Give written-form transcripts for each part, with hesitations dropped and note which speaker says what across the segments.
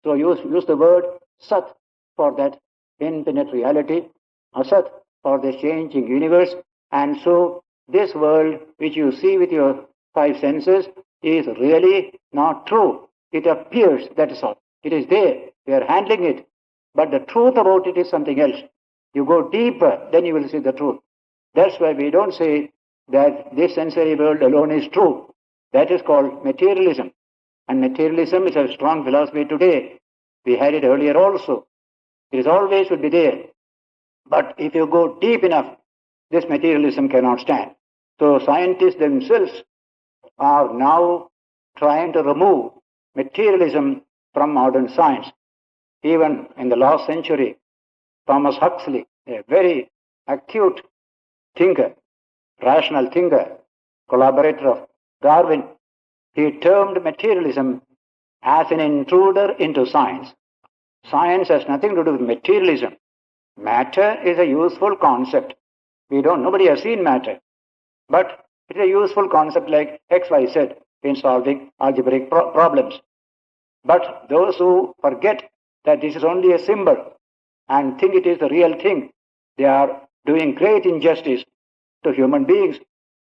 Speaker 1: So use the word Sat for that infinite reality, Asat for the changing universe. And so this world which you see with your five senses is really not true. It appears, that is all. It is there. We are handling it. But the truth about it is something else. You go deeper, then you will see the truth. That's why we don't say that this sensory world alone is true. That is called materialism. And materialism is a strong philosophy today. We had it earlier also. It is always should be there. But if you go deep enough, this materialism cannot stand. So scientists themselves are now trying to remove materialism from modern science. Even in the last century, Thomas Huxley, a very acute thinker, rational thinker, collaborator of Darwin, he termed materialism as an intruder into science. Science has nothing to do with materialism. Matter is a useful concept. Nobody has seen matter. But it is a useful concept like X, Y, Z in solving algebraic problems. But those who forget that this is only a symbol and think it is the real thing, they are doing great injustice to human beings.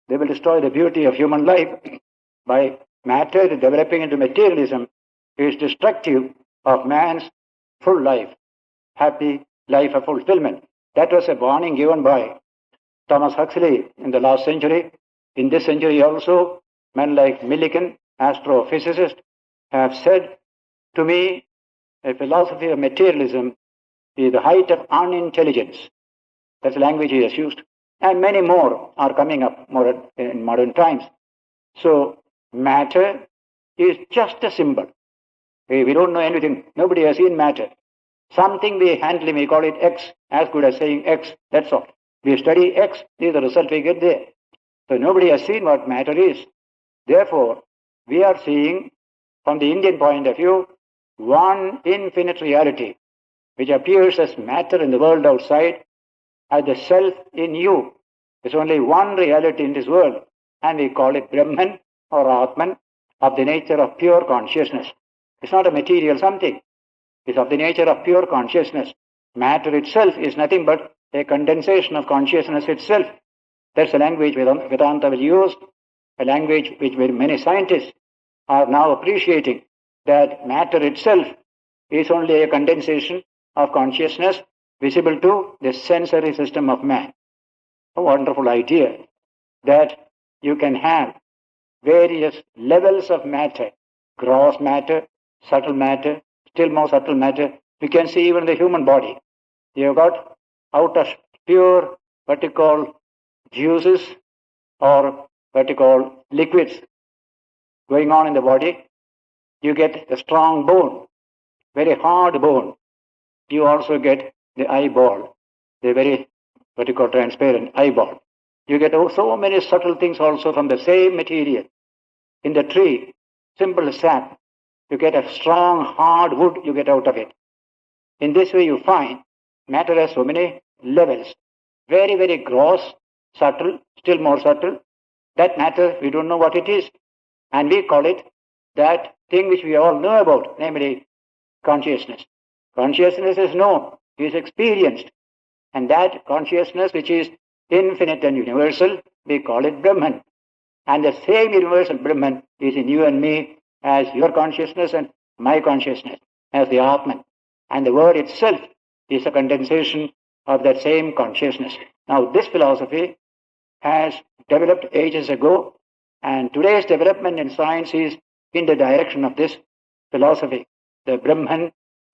Speaker 1: They will destroy the beauty of human life by matter developing into materialism is destructive of man's full life, happy life of fulfillment. That was a warning given by Thomas Huxley in the last century. In this century also, men like Millikan, astrophysicist, have said to me, a philosophy of materialism is the height of unintelligence. That's the language he has used. And many more are coming up in modern times. So matter is just a symbol. We don't know anything. Nobody has seen matter. Something we handle, we call it X, as good as saying X, that's all. We study X, this is the result we get there. So nobody has seen what matter is. Therefore, we are seeing, from the Indian point of view, one infinite reality, which appears as matter in the world outside, as the self in you. There's only one reality in this world, and we call it Brahman or Atman, of the nature of pure consciousness. It's not a material something. It's of the nature of pure consciousness. Matter itself is nothing but a condensation of consciousness itself. That's the language Vedanta will use, a language which many scientists are now appreciating, that matter itself is only a condensation of consciousness visible to the sensory system of man. A wonderful idea that you can have various levels of matter, gross matter, subtle matter, still more subtle matter. We can see even the human body. You have got out of pure what you call juices or what you call liquids going on in the body. You get a strong bone, very hard bone. You also get the eyeball, the very what you call transparent eyeball. You get so many subtle things also from the same material. In the tree, simple sap, you get a strong hard wood you get out of it. In this way you find matter has so many levels. Very, very gross, subtle, still more subtle. That matter, we don't know what it is. And we call it that thing which we all know about, namely consciousness. Consciousness is known, is experienced. And that consciousness which is infinite and universal, we call it Brahman. And the same universal Brahman is in you and me as your consciousness and my consciousness, as the Atman. And the word itself is a condensation of that same consciousness. Now, this philosophy has developed ages ago, and today's development in science is in the direction of this philosophy. The Brahman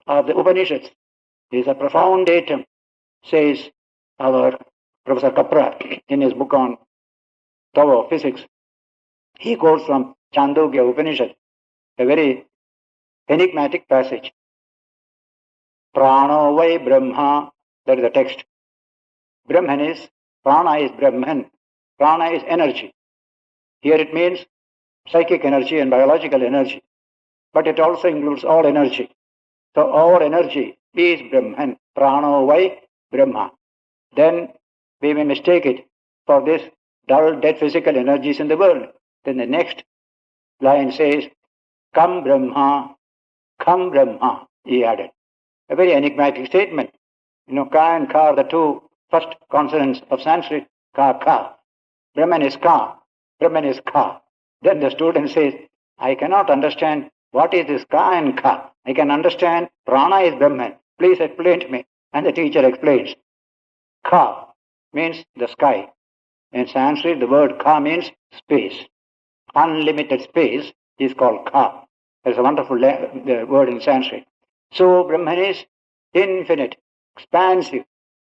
Speaker 1: of the Upanishads is a profound datum, says our Professor Kapra in his book on Tao of Physics. He quotes from Chandogya Upanishad, a very enigmatic passage. Prano vai Brahma, that is the text. Brahman is, Prana is Brahman. Prana is energy. Here it means psychic energy and biological energy. But it also includes all energy. So all energy is Brahman. Prano vai Brahma. Then we may mistake it for this dull, dead physical energies in the world. Then the next line says, Kam Brahma, Kam Brahma. he added. A very enigmatic statement. Ka and Ka are the two first consonants of Sanskrit. Ka, Ka. Brahman is Ka. Brahman is Ka. Then the student says, I cannot understand what is this Ka and Ka. I can understand Prana is Brahman. Please explain to me. And the teacher explains. Ka means the sky. In Sanskrit, the word Ka means space. Unlimited space is called Ka. That's a wonderful word in Sanskrit. So Brahman is infinite, expansive.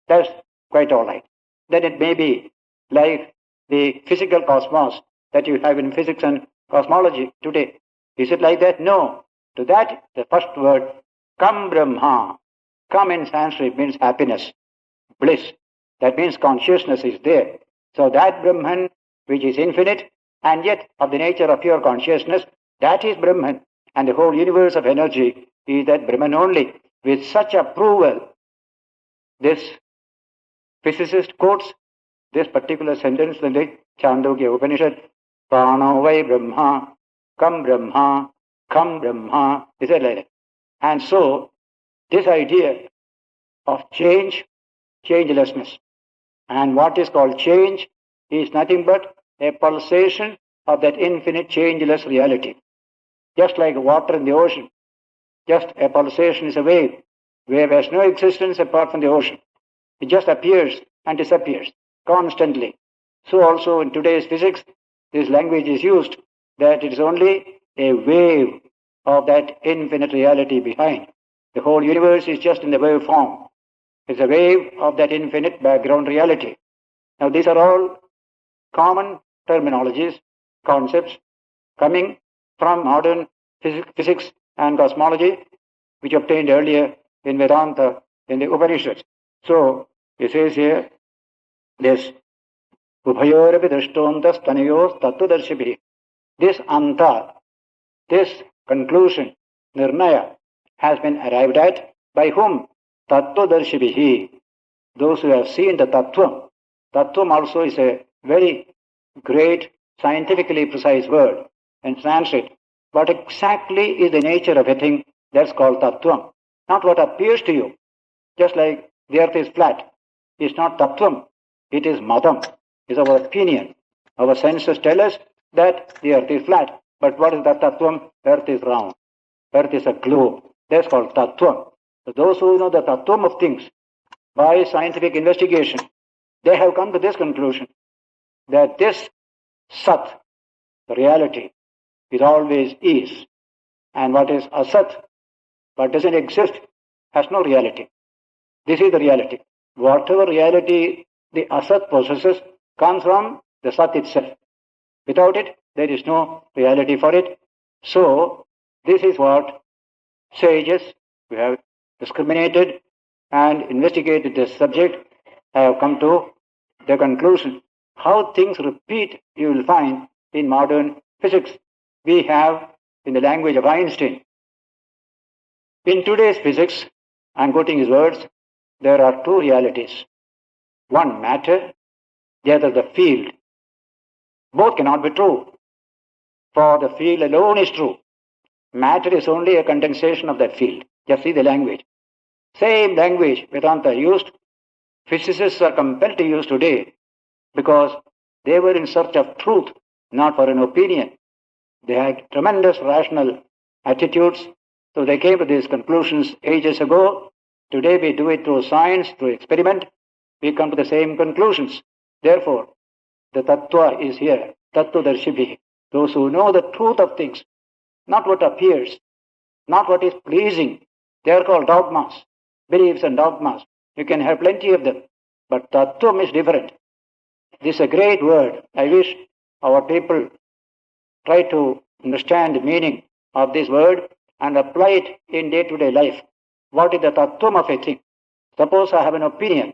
Speaker 1: That's quite all right. Then it may be like the physical cosmos that you have in physics and cosmology today. Is it like that? No. To that, the first word, Kam Brahma. Kam in Sanskrit means happiness, bliss. That means consciousness is there. So that Brahman, which is infinite, and yet of the nature of pure consciousness, that is Brahman. And the whole universe of energy is that Brahman only. With such approval, this physicist quotes this particular sentence in the Chandogya Upanishad, Prana vai Brahma, Kam Brahma, Kam Brahma. Is that like that? And so, this idea of change, changelessness, and what is called change is nothing but a pulsation of that infinite changeless reality. Just like water in the ocean, just a pulsation is a wave. Wave has no existence apart from the ocean. It just appears and disappears constantly. So also in today's physics, this language is used that it is only a wave of that infinite reality behind. The whole universe is just in the wave form. It's a wave of that infinite background reality. Now these are all common terminologies, concepts coming from modern physics and cosmology, which obtained earlier in Vedanta, in the Upanishads. So, it says here, this Ubhayorapi drishtontas tanayos tattvadarshibhi. This anta, this conclusion, nirnaya, has been arrived at by whom? Tattvadarshibhi. Those who have seen the tattvam. Tattvam also is a very great, scientifically precise word in Sanskrit. What exactly is the nature of a thing? That's called tattvam. Not what appears to you. Just like the earth is flat. It's not tattvam. It is madam. It's our opinion. Our senses tell us that the earth is flat. But what is that tattvam? Earth is round. Earth is a globe. That's called tattvam. So those who know the tattvam of things by scientific investigation, they have come to this conclusion that this sat, the reality, is always is. And what is asat, what doesn't exist, has no reality. This is the reality. Whatever reality the asat possesses comes from the sat itself. Without it, there is no reality for it. So, this is what sages who have discriminated and investigated this subject have come to the conclusion. How things repeat, you will find in modern physics. We have, in the language of Einstein, in today's physics, I am quoting his words, there are two realities. One matter, the other the field. Both cannot be true, for the field alone is true. Matter is only a condensation of that field. Just see the language. Same language Vedanta used, physicists are compelled to use today because they were in search of truth, not for an opinion. They had tremendous rational attitudes, so they came to these conclusions ages ago. Today we do it through science, through experiment. We come to the same conclusions. Therefore, the tattva is here, tattvadarshibhi. Those who know the truth of things, not what appears, not what is pleasing. They are called dogmas, beliefs and dogmas. You can have plenty of them, but tattvam is different. This is a great word. I wish our people try to understand the meaning of this word and apply it in day-to-day life. What is the tattvam of a thing? Suppose I have an opinion.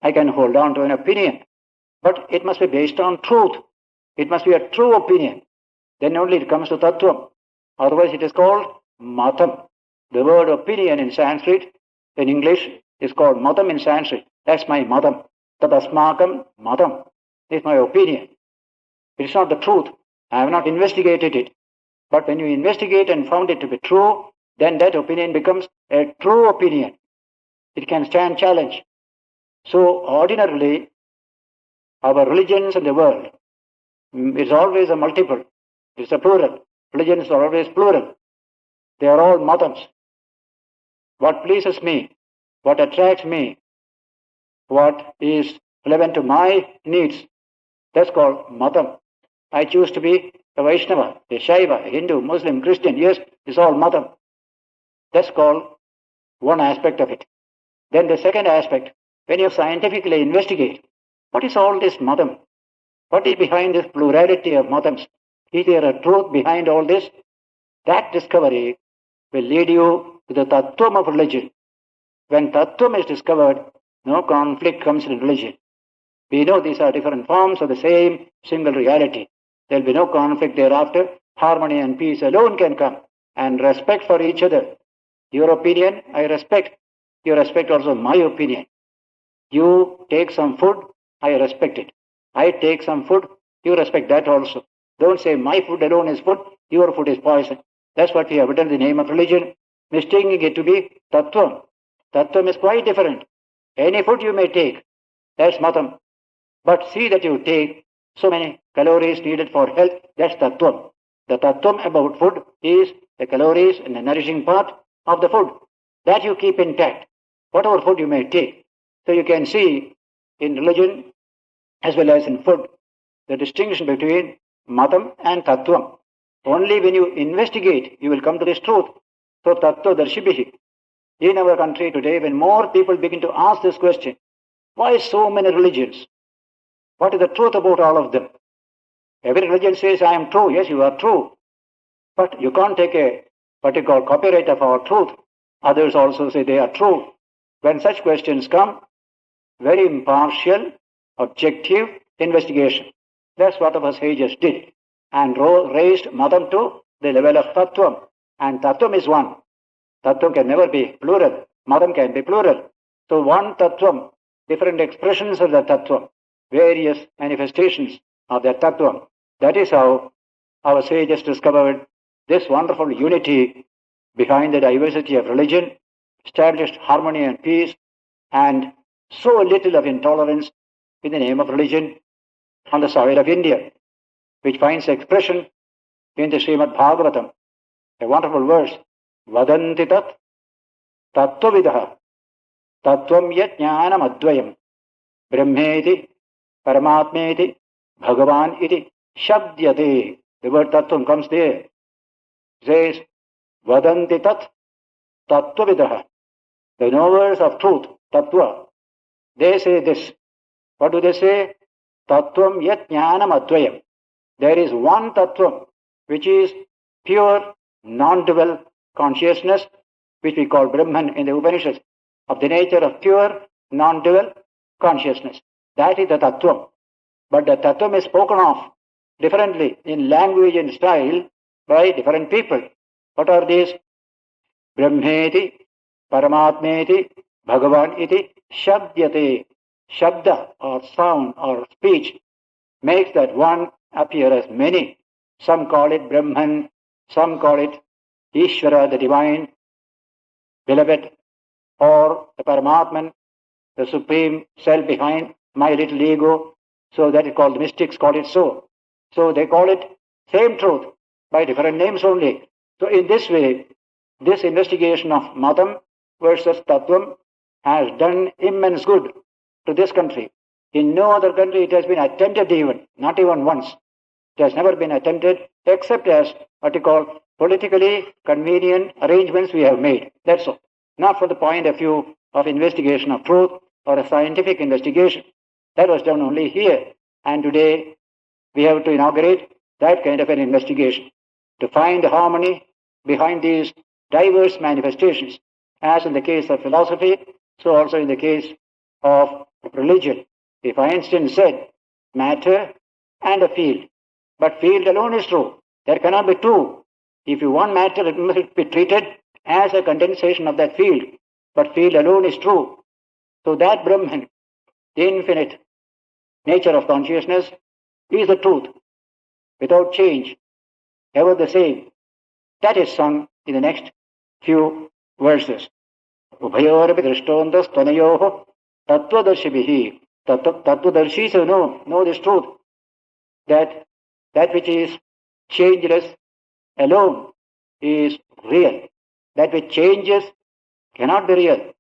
Speaker 1: I can hold on to an opinion, but it must be based on truth. It must be a true opinion. Then only it comes to tattvam. Otherwise it is called matam. The word opinion in Sanskrit, in English, is called matam in Sanskrit. That's my matam. Tadasmakam matam. It's my opinion. It's not the truth. I have not investigated it. But when you investigate and found it to be true, then that opinion becomes a true opinion. It can stand challenge. So ordinarily, our religions in the world, it's always a multiple. It's a plural. Religions are always plural. They are all matams. What pleases me, what attracts me, what is relevant to my needs, that's called matam. I choose to be a Vaishnava, a Shaiva, a Hindu, Muslim, Christian. Yes, it's all matam. That's called one aspect of it. Then the second aspect, when you scientifically investigate, what is all this matam? What is behind this plurality of matams? Is there a truth behind all this? That discovery will lead you to the tattvam of religion. When tattvam is discovered, no conflict comes in religion. We know these are different forms of the same single reality. There will be no conflict thereafter. Harmony and peace alone can come. And respect for each other. Your opinion, I respect. You respect also my opinion. You take some food, I respect it. I take some food, you respect that also. Don't say my food alone is food, your food is poison. That's what we have done in the name of religion, mistaking it to be tattvam. Tattvam is quite different. Any food you may take, that's matam. But see that you take so many calories needed for health, that's tattvam. The tattvam about food is the calories and the nourishing part of the food. That you keep intact, whatever food you may take. So you can see in religion as well as in food, the distinction between matam and tattvam. Only when you investigate, you will come to this truth. So tattva darshibihi. In our country today, when more people begin to ask this question, why so many religions? What is the truth about all of them? Every religion says, I am true. Yes, you are true. But you can't take a what you call copyright of our truth. Others also say they are true. When such questions come, very impartial, objective investigation. That's what our sages did. And raised matam to the level of tattvam. And tattvam is one. Tattvam can never be plural. Matam can be plural. So one tattvam, different expressions of the tattvam, various manifestations of the tattvam. That is how our sages discovered this wonderful unity behind the diversity of religion, established harmony and peace, and so little of intolerance in the name of religion on the soil of India, which finds expression in the Srimad-Bhagavatam, a wonderful verse, Vadanti tat tattvavidaha tattvam yat jnanam advayam brahmeti paramatmeti bhagavan iti shabdyate. The word tattvam comes there. It says, Vadanti tat tattvavidaha. The knowers of truth, tattva, they say this. What do they say? Tattvam yat jnanam advayam. There is one tattvam, which is pure, non-dual consciousness, which we call Brahman in the Upanishads, of the nature of pure, non-dual consciousness. That is the tattvam. But the tattvam is spoken of differently in language and style by different people. What are these? Brahmeti, Paramatmeti, Bhagavan iti, Shabdyate. Shabda or sound or speech makes that one appear as many. Some call it Brahman, some call it Ishvara, the divine, beloved, or the Paramatman, the supreme self behind my little ego. So that is called, the mystics call it so. So they call it same truth by different names only. So in this way, this investigation of Matam versus Tattvam has done immense good to this country. In no other country it has been attempted even, not even once. It has never been attempted except as what you call politically convenient arrangements we have made. That's all. Not from the point of view of investigation of truth or a scientific investigation. That was done only here. And today we have to inaugurate that kind of an investigation to find the harmony behind these diverse manifestations. As in the case of philosophy, so also in the case of religion. If Einstein said matter and a field, but field alone is true. There cannot be two. If you want matter, it must be treated as a condensation of that field, but field alone is true. So that Brahman, the infinite nature of consciousness, is the truth, without change, ever the same. That is sung in the next few verses. Ubhayorapi drishtontas tvanayoho tattvadarshibhihi. Tattvadarshis who know this truth, that which is changeless alone is real. That which changes cannot be real.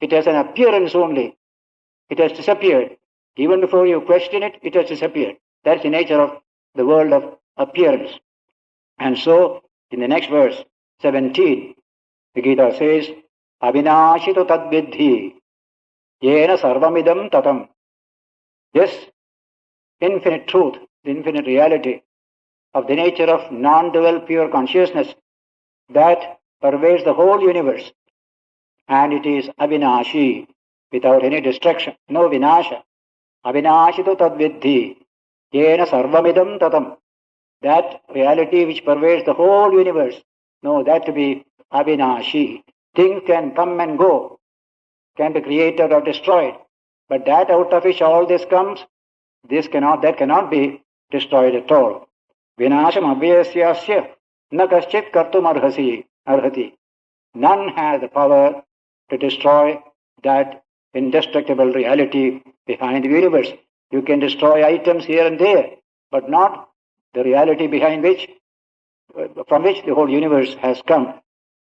Speaker 1: It has an appearance only. It has disappeared. Even before you question it, it has disappeared. That's the nature of the world of appearance. And so, in the next verse, 17, the Gita says, Avinashito tadvidhi, yena sarvamidam tatam. This infinite truth, the infinite reality of the nature of non-dual pure consciousness that pervades the whole universe. And it is avinashi, without any destruction, no vinasha. Avinashito tadvidhi, yena sarvamidam tatam. That reality which pervades the whole universe, know that to be avinashi. Things can come and go, can be created or destroyed, but that out of which all this comes, that cannot be destroyed at all. Vinasham abhyasyasya na kaschit kartum arhati. None has the power to destroy that indestructible reality behind the universe. You can destroy items here and there, but not the reality behind from which the whole universe has come.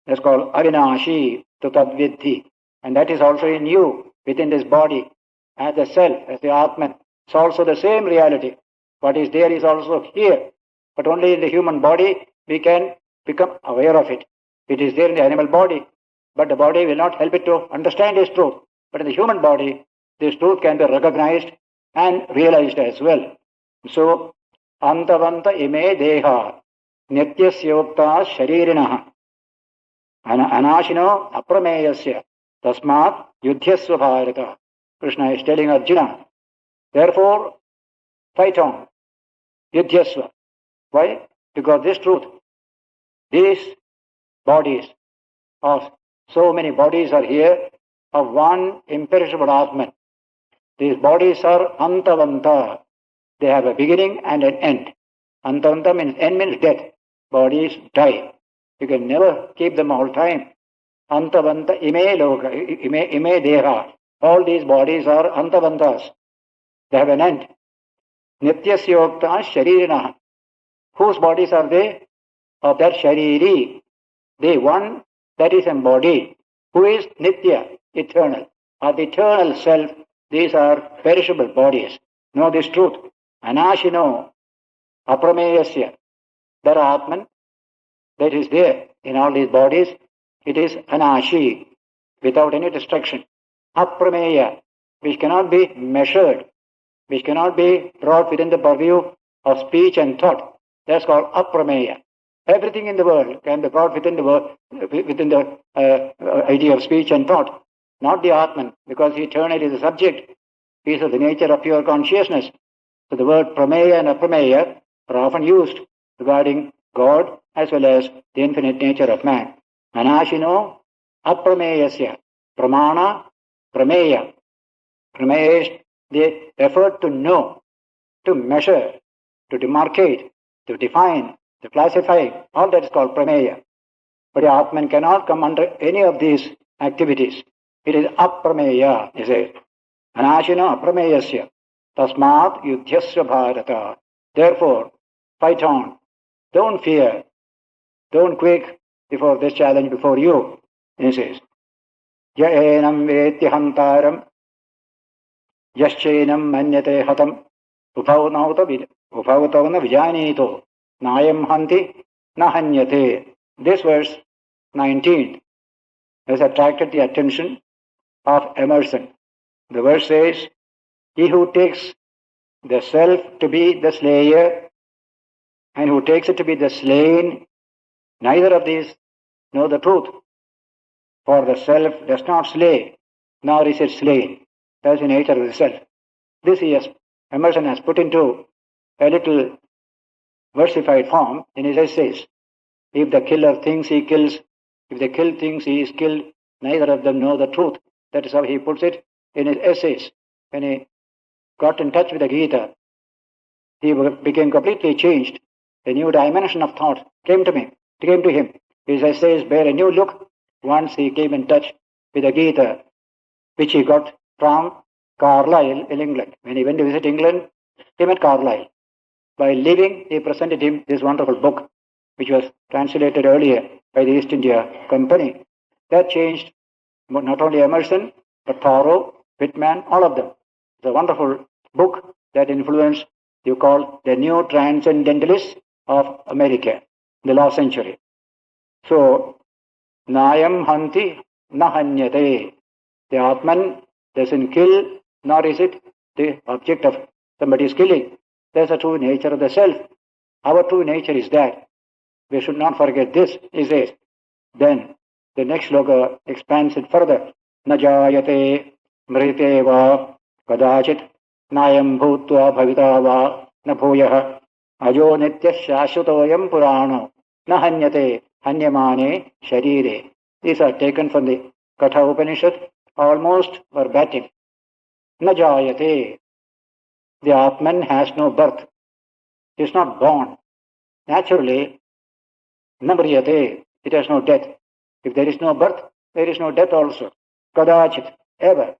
Speaker 1: That's called avinashi tu tadvidhi. And that is also in you, within this body, as the self, as the Atman. It's also the same reality. What is there is also here. But only in the human body we can become aware of it. It is there in the animal body, but the body will not help it to understand this truth. But in the human body, this truth can be recognized and realized as well. So, antavanta ime deha nityasyokta sharirinaha anashino aprameyasya tasmat yudhyasva bharata. Krishna is telling Arjuna, therefore, fight on, yudhyasva. Why? Because this truth, these bodies, of so many bodies are here, of one imperishable Atman. These bodies are antavanta. They have a beginning and an end. Antavanta means end means death. Bodies die. You can never keep them all time. Antavanta ime loka, ime deha. All these bodies are antavantas. They have an end. Nityasyokta sharirinaha. Whose bodies are they? Of that shariri. The one that is embodied. Who is nitya, eternal. Of the eternal self, these are perishable bodies. Know this truth. Anashino aprameyasya. That Atman that is there in all these bodies, it is anashi, without any destruction. Aprameya, which cannot be measured, which cannot be brought within the purview of speech and thought. That's called aprameya. Everything in the world can be brought within the idea of speech and thought. Not the Atman, because eternal is the subject. He is of the nature of pure consciousness. So the word prameya and aprameya are often used regarding God as well as the infinite nature of man. Anashino aprameyasya. Pramana, prameya. Prameya is the effort to know, to measure, to demarcate, to define, to classify. All that is called prameya. But the Atman cannot come under any of these activities. It is aprameya, he says. Anashino aprameyasya. Tasmat yudhyasya bharata. Therefore, fight on. Don't fear. Don't quake before this challenge before you. He says, Ya enam vetya hantaram yaschenam manyate hatam upavana vijanito nayam hanti nahanyate. This verse 19 has attracted the attention of Emerson. The verse says, he who takes the self to be the slayer and who takes it to be the slain, neither of these know the truth. For the self does not slay, nor is it slain. That's the nature of the self. This Emerson has put into a little versified form in his essays. If the killer thinks he kills, if the kill thinks he is killed, neither of them know the truth. That is how he puts it in his essays. When he got in touch with the Gita, he became completely changed. A new dimension of thought came to him. His essays bear a new look once he came in touch with the Gita, which he got from Carlisle in England. When he went to visit England, he met Carlisle. While leaving, he presented him this wonderful book, which was translated earlier by the East India Company. That changed not only Emerson, but Thoreau, Whitman, all of them. It's a wonderful book that influenced, you call, the new transcendentalists of America in the last century. So, Nayam Hanti Nahanyate. The Atman doesn't kill, nor is it the object of somebody's killing. That's the true nature of the self. Our true nature is that. We should not forget this, he says. Then the next sloka expands it further. Najayate mrite va kadachit nayam bhutva bhavita va na bhuyah ajo nitya shashvatoyam purano na hanyate hanyamane sharire. These are taken from the Katha Upanishad, almost verbatim. Najayate. The Atman has no birth. It is not born. Naturally, namriyate. It has no death. If there is no birth, there is no death also. Kadachit, ever.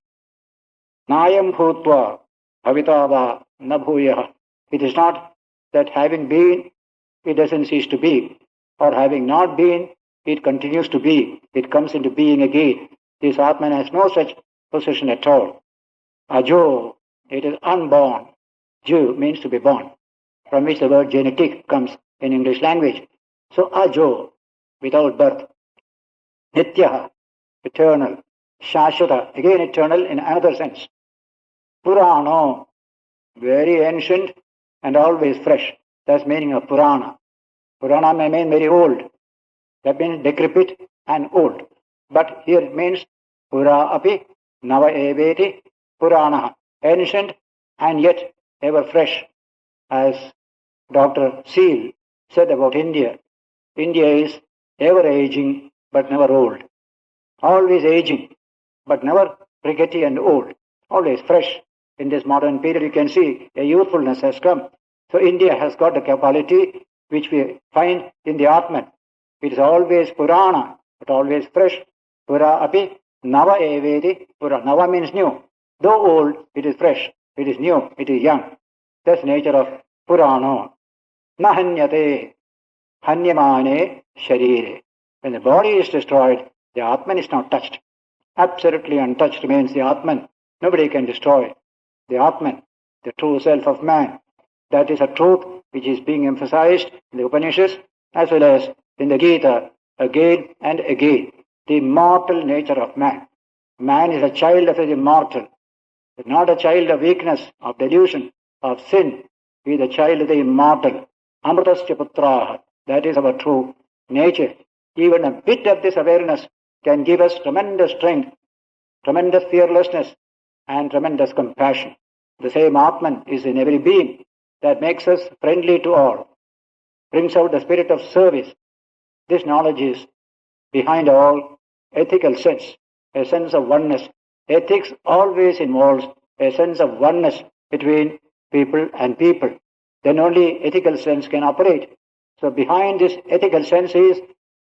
Speaker 1: Nayam bhutva bhavitava na bhuyah. It is not that having been, it doesn't cease to be. Or having not been, it continues to be. It comes into being again. This Atman has no such position at all. Ajo, it is unborn. Ju means to be born, from which the word genetic comes in English language. So ajo, without birth. Nityaha, eternal. Shashvata, again eternal in another sense. Purano, very ancient and always fresh. That's the meaning of Purana. Purana may mean very old. That means decrepit and old. But here it means Pura api nava eveti Purana. Ancient and yet ever fresh. As Dr. Seal said about India, India is ever aging but never old. Always aging but never rickety and old. Always fresh. In this modern period you can see a youthfulness has come. So India has got the quality which we find in the Atman. It is always Purana, but always fresh. Pura api nava eveti Pura. Nava means new. Though old, it is fresh. It is new. It is young. That's the nature of Purano. Nahanyate hanyamane sharire. When the body is destroyed, the Atman is not touched. Absolutely untouched remains the Atman. Nobody can destroy the Atman, the true self of man. That is a truth which is being emphasized in the Upanishads as well as in the Gita again and again. The immortal nature of man. Man is a child of the immortal. Not a child of weakness, of delusion, of sin. He is the child of the immortal. Amritasya putraha. That is our true nature. Even a bit of this awareness can give us tremendous strength, tremendous fearlessness, and tremendous compassion. The same Atman is in every being. That makes us friendly to all. Brings out the spirit of service. This knowledge is behind all ethical sense, a sense of oneness. Ethics always involves a sense of oneness between people and people. Then only ethical sense can operate. So behind this ethical sense is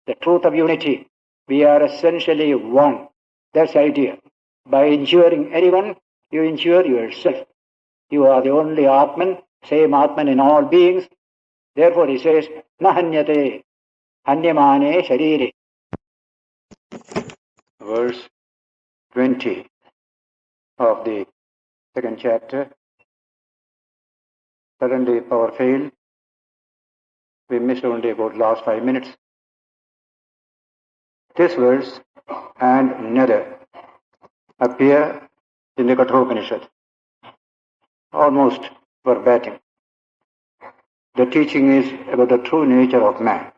Speaker 1: the truth of unity. We are essentially one. That's the idea. By injuring anyone, you injure yourself. You are the only Atman, same Atman in all beings. Therefore he says, Nahanyate hanyamane sharire. Verse 20 of the second chapter. Suddenly power failed. We missed only about last 5 minutes. This verse and another appear in the Katha Upanishad, almost verbatim. The teaching is about the true nature of man.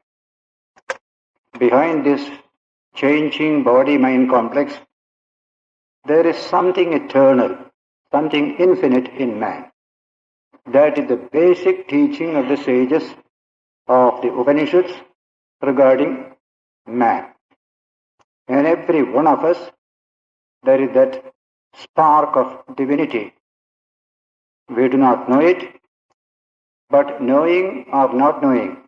Speaker 1: Behind this changing body-mind complex, there is something eternal, something infinite in man. That is the basic teaching of the sages of the Upanishads regarding man. In every one of us, there is that spark of divinity. We do not know it, but knowing or not knowing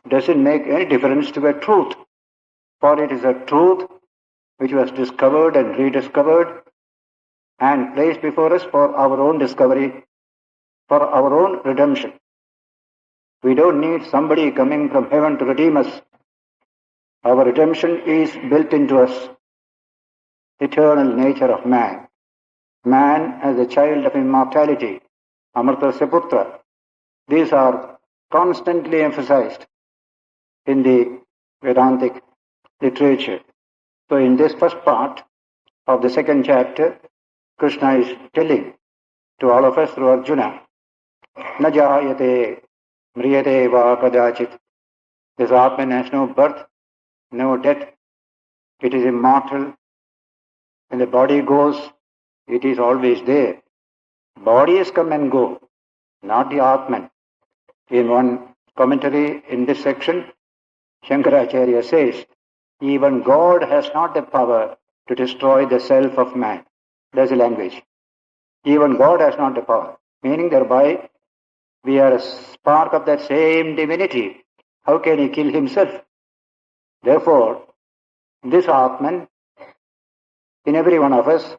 Speaker 1: doesn't make any difference to a truth. For it is a truth which was discovered and rediscovered and placed before us for our own discovery, for our own redemption. We don't need somebody coming from heaven to redeem us. Our redemption is built into us. Eternal nature of man. Man as a child of immortality, Amartasya Putra. These are constantly emphasized in the Vedantic literature. So in this first part of the second chapter, Krishna is telling to all of us through Arjuna, Na jayate mriyate va kadachit. This Atman has no birth, no death. It is immortal. When the body goes, it is always there. Bodies come and go, not the Atman. In one commentary in this section, Shankaracharya says, even God has not the power to destroy the self of man. That's the language. Even God has not the power. Meaning thereby, we are a spark of that same divinity. How can he kill himself? Therefore, this Atman, in every one of us,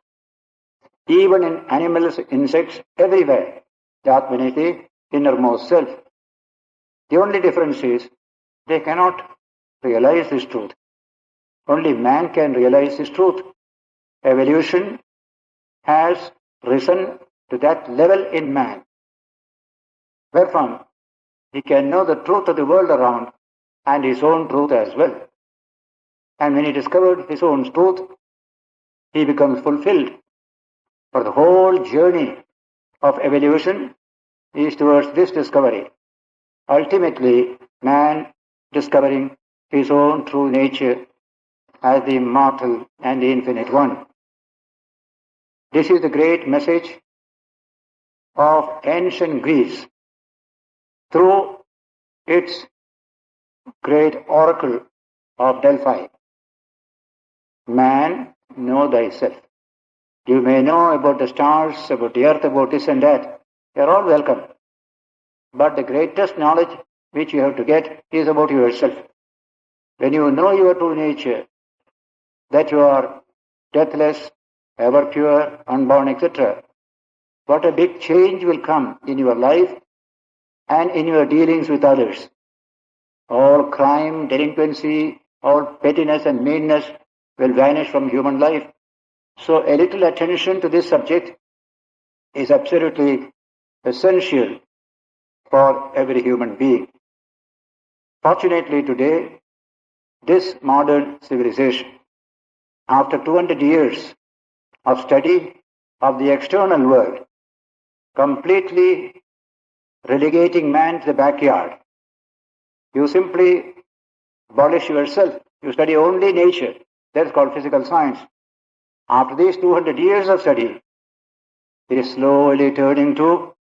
Speaker 1: even in animals, insects, everywhere, the Atman is the innermost self. The only difference is, they cannot realize this truth. Only man can realize this truth. Evolution has risen to that level in man, wherefrom he can know the truth of the world around and his own truth as well. And when he discovered his own truth, he becomes fulfilled. For the whole journey of evolution is towards this discovery. Ultimately, man discovering his own true nature as the immortal and the infinite one. This is the great message of ancient Greece through its great oracle of Delphi. Man, know thyself. You may know about the stars, about the earth, about this and that. They are all welcome. But the greatest knowledge which you have to get is about yourself. When you know your true nature, that you are deathless, ever pure, unborn, etc., what a big change will come in your life and in your dealings with others. All crime, delinquency, all pettiness and meanness will vanish from human life. So a little attention to this subject is absolutely essential for every human being. Fortunately today, this modern civilization, after 200 years of study of the external world, completely relegating man to the backyard. You simply abolish yourself. You study only nature. That's called physical science. After these 200 years of study, it is slowly turning to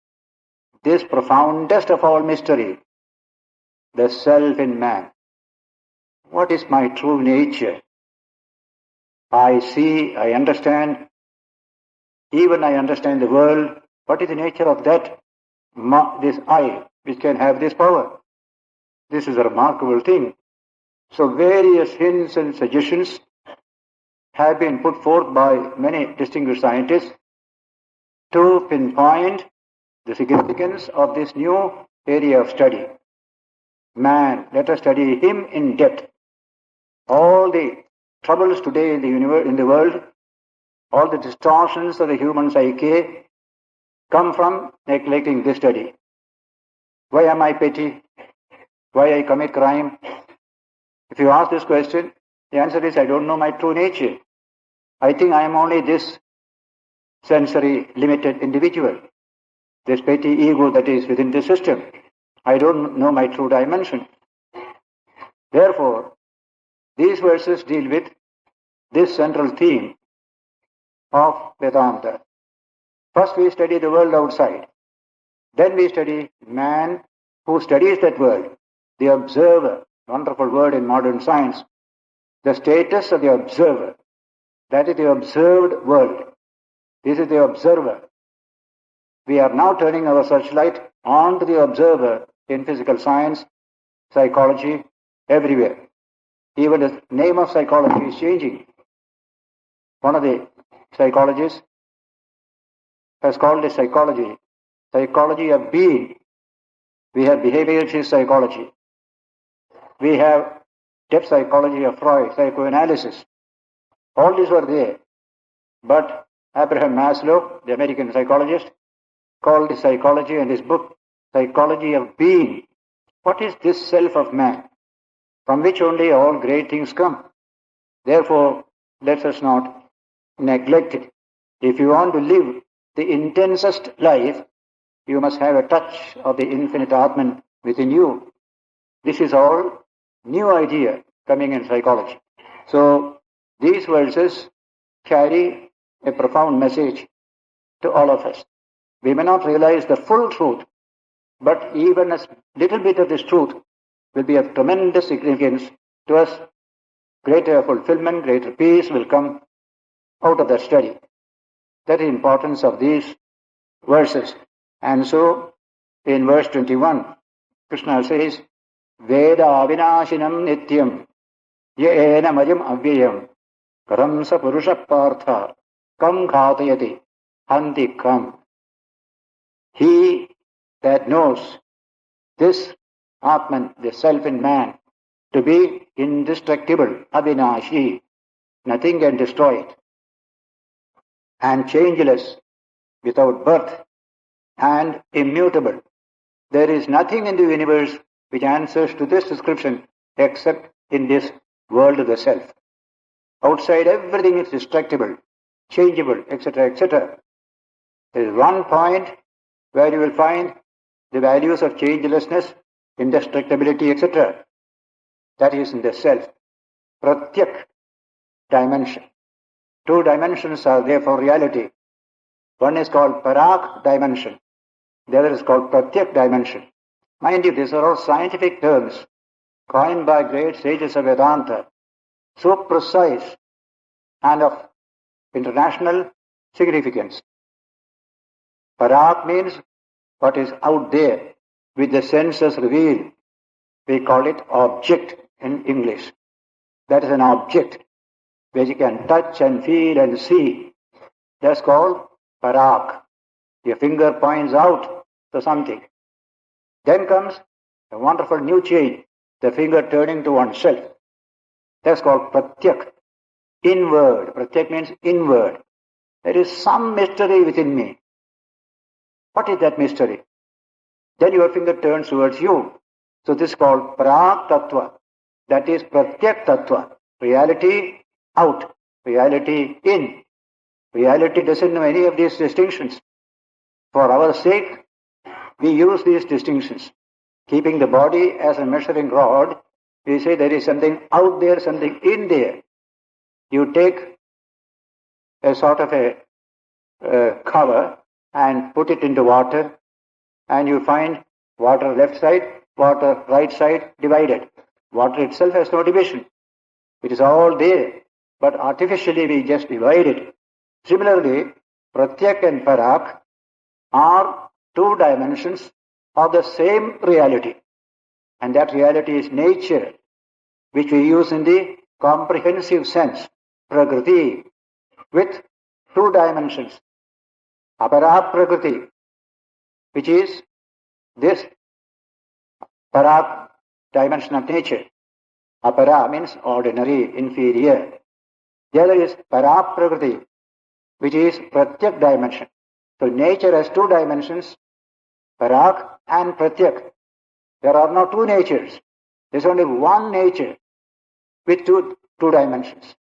Speaker 1: this profoundest of all mystery, the self in man. What is my true nature? I see, I understand, even I understand the world. What is the nature of that, this I, which can have this power? This is a remarkable thing. So various hints and suggestions have been put forth by many distinguished scientists to pinpoint the significance of this new area of study. Man, let us study him in depth. All the troubles today in the world, all the distortions of the human psyche come from neglecting this study. Why am I petty? Why I commit crime? If you ask this question, the answer is, I don't know my true nature. I think I am only this sensory limited individual, this petty ego that is within the system. I don't know my true dimension. Therefore, these verses deal with this central theme of Vedanta. First we study the world outside. Then we study man who studies that world, the observer, wonderful word in modern science, the status of the observer. That is the observed world. This is the observer. We are now turning our searchlight onto the observer in physical science, psychology, everywhere. Even the name of psychology is changing. One of the psychologists has called it psychology of being. We have behavioral psychology. We have depth psychology of Freud, psychoanalysis. All these were there. But Abraham Maslow, the American psychologist, called the psychology in his book, Psychology of Being. What is this self of man, from which only all great things come? Therefore, let us not neglect it. If you want to live the intensest life, you must have a touch of the infinite Atman within you. This is all new idea coming in psychology. So, these verses carry a profound message to all of us. We may not realize the full truth, but even a little bit of this truth will be of tremendous significance to us. Greater fulfillment, greater peace will come out of that study. That is the importance of these verses. And so, in verse 21, Krishna says, Veda avinashinam nityam yeena majam avyayam karam sa purusha partha kam ghatayati hanti kam. He that knows this Atman, the self in man, to be indestructible, avinashi, nothing can destroy it, and changeless, without birth, and immutable. There is nothing in the universe which answers to this description except in this world of the self. Outside everything is destructible, changeable, etc., etc. There is one point where you will find the values of changelessness, indestructibility, etc. That is in the self. Pratyak dimension. Two dimensions are there for reality. One is called Parak dimension. The other is called Pratyak dimension. Mind you, these are all scientific terms coined by great sages of Vedanta, so precise and of international significance. Parak means what is out there, with the senses revealed. We call it object in English. That is an object which you can touch and feel and see. That's called Parak. Your finger points out to something. Then comes a wonderful new change, the finger turning to oneself. That's called Pratyak, inward. Pratyak means inward. There is some mystery within me. What is that mystery? Then your finger turns towards you. So this is called Prak Tattva. That is Pratyak Tattva. Reality out, reality in. Reality doesn't know any of these distinctions. For our sake, we use these distinctions. Keeping the body as a measuring rod, we say there is something out there, something in there. You take a sort of a cover and put it into water, and you find water left side, water right side divided. Water itself has no division. It is all there, but artificially we just divide it. Similarly, Pratyak and Parak are two dimensions of the same reality. And that reality is nature, which we use in the comprehensive sense, Prakriti, with two dimensions. Apara Prakriti, which is this Parak dimension of nature. Apara means ordinary, inferior. The other is Para Prakriti, which is Pratyak dimension. So nature has two dimensions, Parak and Pratyak. There are no two natures. There is only one nature with two dimensions.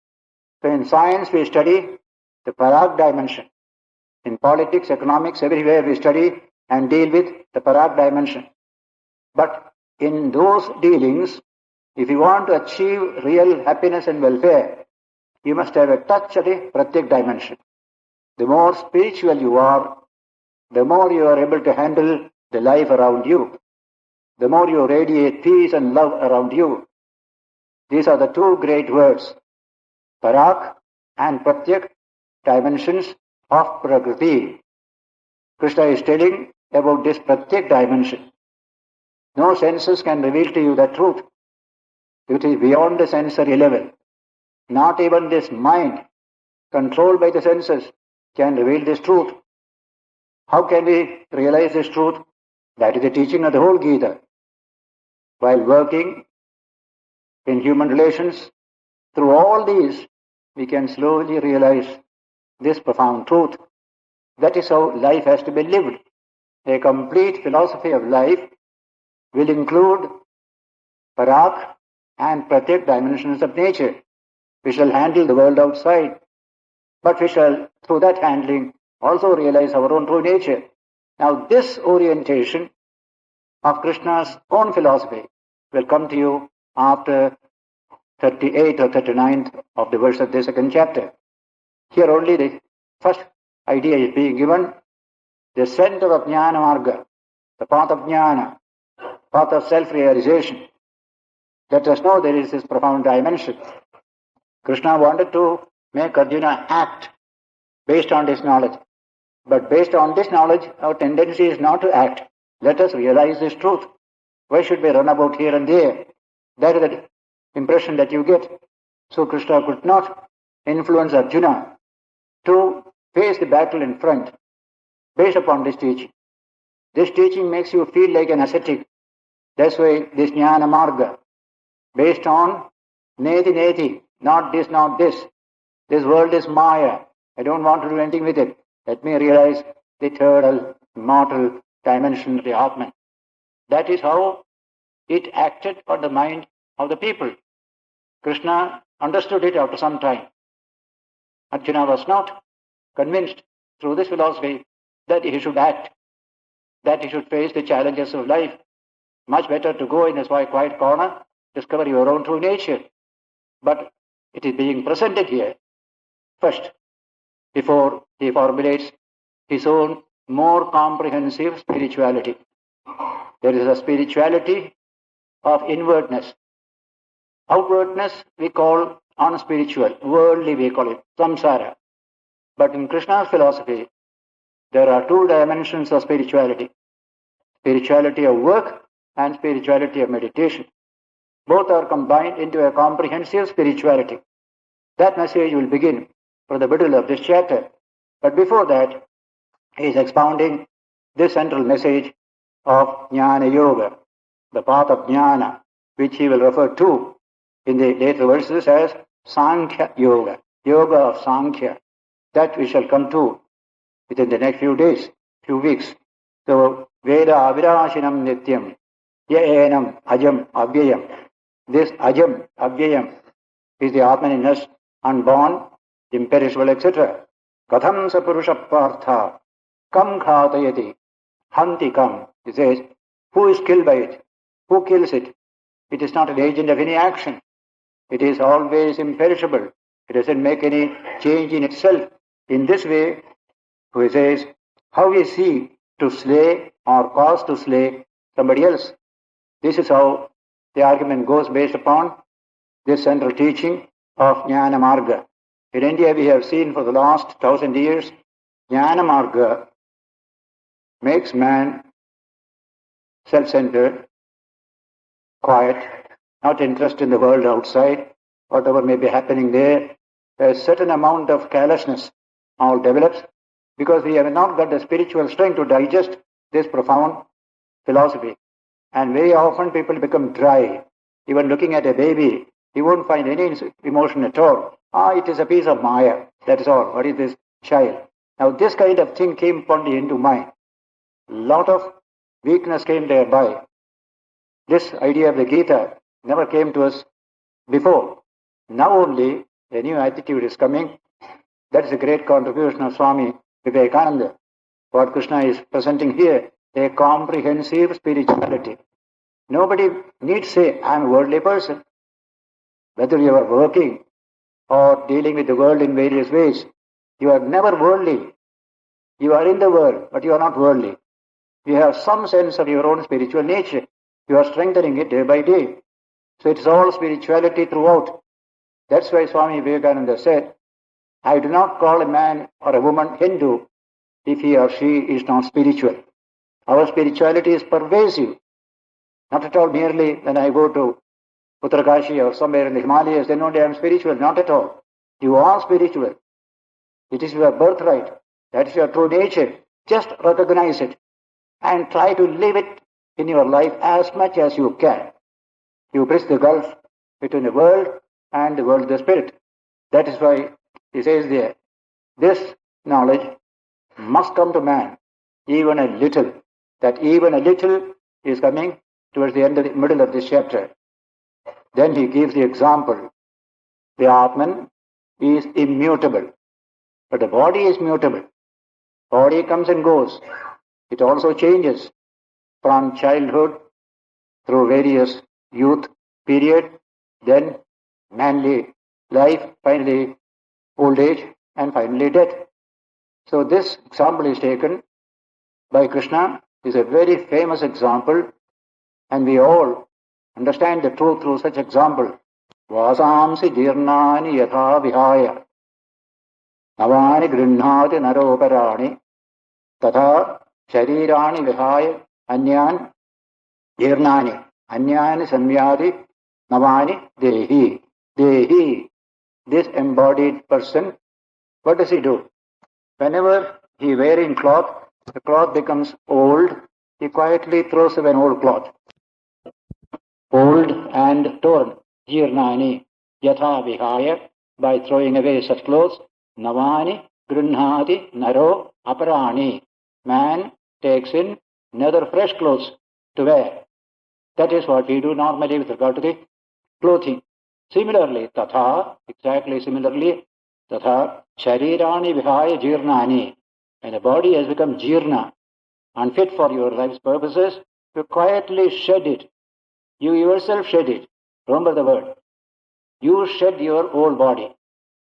Speaker 1: So in science we study the Parak dimension. In politics, economics, everywhere we study and deal with the Parak dimension. But in those dealings, if you want to achieve real happiness and welfare, you must have a touch of the Pratyak dimension. The more spiritual you are, the more you are able to handle the life around you. The more you radiate peace and love around you. These are the two great words, Parak and Pratyak, dimensions of Prakriti. Krishna is telling about this Pratyak dimension. No senses can reveal to you the truth. It is beyond the sensory level. Not even this mind, controlled by the senses, can reveal this truth. How can we realize this truth? That is the teaching of the whole Gita. While working in human relations, through all these, we can slowly realize this profound truth. That is how life has to be lived. A complete philosophy of life will include parak and pratyek dimensions of nature. We shall handle the world outside, but we shall, through that handling, also realize our own true nature. Now, this orientation of Krishna's own philosophy will come to you after 38 or 39th of the verse of the second chapter. Here only the first idea is being given, the center of Jnana Marga, the path of Jnana, path of self-realization. Let us know there is this profound dimension. Krishna wanted to make Arjuna act based on this knowledge. But based on this knowledge, our tendency is not to act. Let us realize this truth. Why should we run about here and there? That is the impression that you get. So Krishna could not influence Arjuna to face the battle in front based upon this teaching. This teaching makes you feel like an ascetic. That's why this Jnana Marga, based on neti neti, not this, not this. This world is Maya. I don't want to do anything with it. Let me realize the eternal, immortal dimension of the Atman. That is how it acted on the mind of the people. Krishna understood it after some time. Arjuna was not convinced through this philosophy that he should act, that he should face the challenges of life. Much better to go in a quiet corner, discover your own true nature. But it is being presented here first, before he formulates his own more comprehensive spirituality. There is a spirituality of inwardness. Outwardness we call unspiritual, worldly we call it, samsara. But in Krishna's philosophy, there are two dimensions of spirituality. Spirituality of work and spirituality of meditation. Both are combined into a comprehensive spirituality. That message will begin from the middle of this chapter. But before that, he is expounding this central message of Jnana Yoga, the path of Jnana, which he will refer to in the later verses as Samkhya-Yoga, Yoga of Samkhya. That we shall come to within the next few days, few weeks. So, Veda Avirashinam Nityam, Yaenam Ajam Avyayam. This Ajam Avyayam is the Atman in us, unborn, imperishable, etc. Katham sa purusha partha, kam khatayati, hanti kam. He says, who is killed by it? Who kills it? It is not an agent of any action. It is always imperishable. It doesn't make any change in itself. In this way, he says, how we see to slay or cause to slay somebody else. This is how the argument goes based upon this central teaching of Jnana Marga. In India, we have seen for the last 1,000 years, Jnana Marga makes man self-centered, quiet, not interested in the world outside, whatever may be happening there. A certain amount of carelessness all develops because we have not got the spiritual strength to digest this profound philosophy. And very often people become dry. Even looking at a baby, he won't find any emotion at all. It is a piece of Maya. That is all. What is this child? Now this kind of thing came upon the Hindu mind. Lot of weakness came thereby. This idea of the Gita never came to us before. Now only a new attitude is coming. That is a great contribution of Swami Vivekananda. What Krishna is presenting here, a comprehensive spirituality. Nobody needs say, I am a worldly person. Whether you are working or dealing with the world in various ways, you are never worldly. You are in the world, but you are not worldly. You have some sense of your own spiritual nature. You are strengthening it day by day. So it is all spirituality throughout. That's why Swami Vivekananda said, I do not call a man or a woman Hindu if he or she is not spiritual. Our spirituality is pervasive. Not at all merely when I go to Uttarakashi or somewhere in the Himalayas, then only I am spiritual. Not at all. You are spiritual. It is your birthright. That is your true nature. Just recognize it and try to live it in your life as much as you can. You bridge the gulf between the world and the world of the spirit. That is why he says there, this knowledge must come to man, even a little. That even a little is coming towards the end of the middle of this chapter. Then he gives the example. The Atman is immutable, but the body is mutable. Body comes and goes. It also changes from childhood through various youth period, then manly life, finally old age, and finally death. So this example is taken by Krishna. Is a very famous example, and we all understand the truth through such example. Vasamsi jirnani yatha vihaya navani grihnati naroparani tatha sharirani vihaya anyan jirnani anyani samyadi navani dehi. Dehi, this embodied person, what does he do? Whenever he wearing cloth, the cloth becomes old, he quietly throws away an old cloth. Old and torn. Jirnani yatha vihaya, by throwing away such clothes. Navani grihnati naro aparani. Man takes in another fresh clothes to wear. That is what we do normally with regard to the clothing. Similarly, tatha, exactly similarly, tatha sharirani vihaya jirnani. When the body has become jirna, unfit for your life's purposes, you quietly shed it. You yourself shed it. Remember the word. You shed your old body.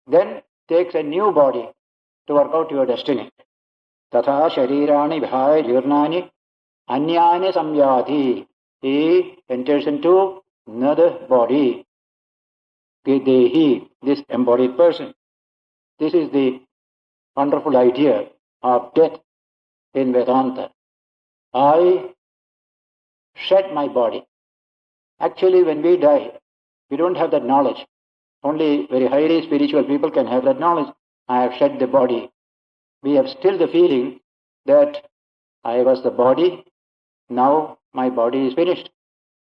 Speaker 1: Then takes a new body to work out your destiny. Tatha sharirani vihaya jirnani anyani samyati. He enters into another body. Dehi, this embodied person. This is the wonderful idea of death in Vedanta. I shed my body. Actually, when we die, we don't have that knowledge. Only very highly spiritual people can have that knowledge. I have shed the body. We have still the feeling that I was the body, now my body is finished.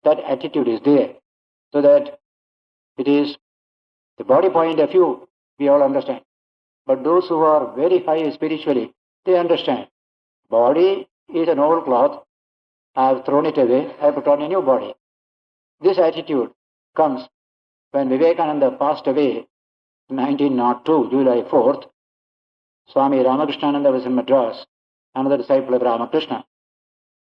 Speaker 1: That attitude is there. So that it is the body point of view, we all understand. But those who are very high spiritually, they understand. Body is an old cloth. I have thrown it away. I have put on a new body. This attitude comes when Vivekananda passed away in 1902, July 4th. Swami Ranganathanandaji was in Madras, another disciple of Ramakrishna.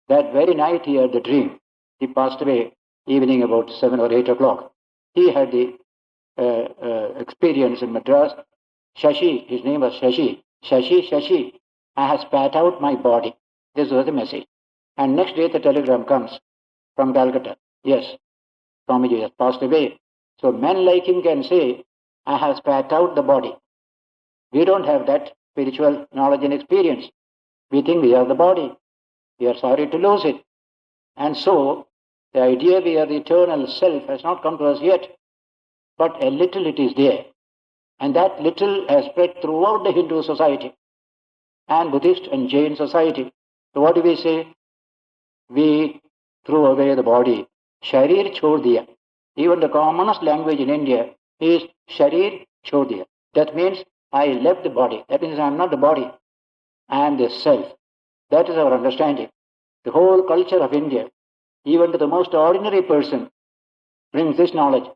Speaker 1: That very night he had the dream. He passed away evening about 7 or 8 o'clock. He had the experience in Madras. Shashi, his name was Shashi. Shashi, I have spat out my body. This was the message. And next day the telegram comes from Calcutta. Yes, Swamiji has passed away. So men like him can say, I have spat out the body. We don't have that spiritual knowledge and experience. We think we have the body. We are sorry to lose it. And so, the idea we are the eternal self has not come to us yet. But a little it is there. And that little has spread throughout the Hindu society and Buddhist and Jain society. So what do we say? We threw away the body. Sharir chhod diya. Even the commonest language in India is sharir chhod diya. That means I left the body. That means I am not the body. I am the self. That is our understanding. The whole culture of India, even to the most ordinary person, brings this knowledge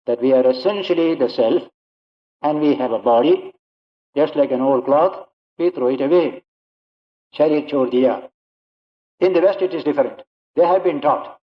Speaker 1: that we are essentially the self and we have a body, just like an old cloth, we throw it away. Sharir chhod diya. In the West it is different. They have been taught